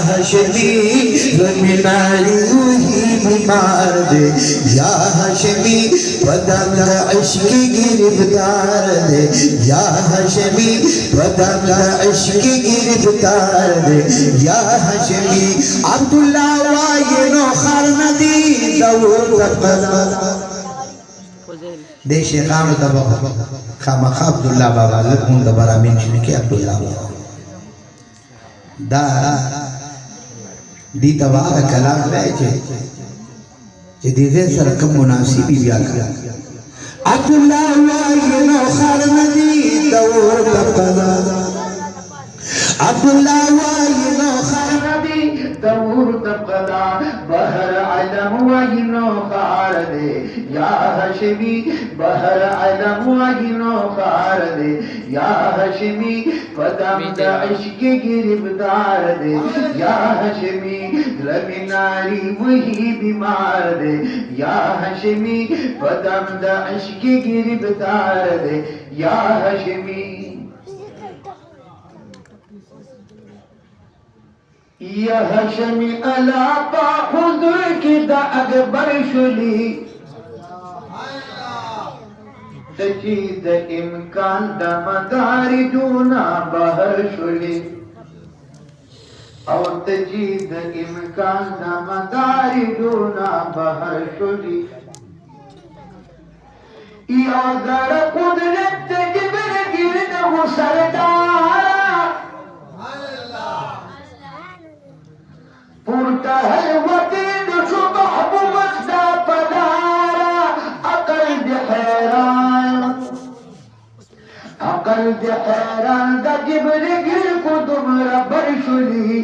हाशमी ज़मीनारी ही बीमार दे या हाशमी पदंग इश्क गिरफ्तार दे या हाशमी पदंग इश्क गिरफ्तार दे या हाशमी अब्दुल्ला वायनो खरनदी दौर तकला देश काम दबा खामा अब्दुल्ला बाबा लकुन दबरा मिन के अब्दुल्ला दा दी तबार कलाम बैठे जदीदे सरकम मुनासिबी व्याकरण अब्दुल्ला वायनो खरनदी दौर तकला अब्दुल्ला वायनो खरनदी दौर तकला बहर अलम वायनो खार दे या हशमी बहर अलम वायनो खार दे या हशमी पदम इश्क गिरफ्तार दे या हशमी ज़मीनारी वही बीमार दे या हशमी पदम इश्क गिरफ्तार दे या हशमी या हशमी अला पा हुज़ुर की दा अकबर शुली तजीद इम्कान दा मदारी दूना बहर शुली और तजीद इम्कान दा मदारी दूना बहर शुली या दर कुदरत जिबर गिरद वो सरदार पुरता है वकील सुबह बुमस्दा पदारा अकल दे हैरान दा जिबर गिर को तुम रबर शुली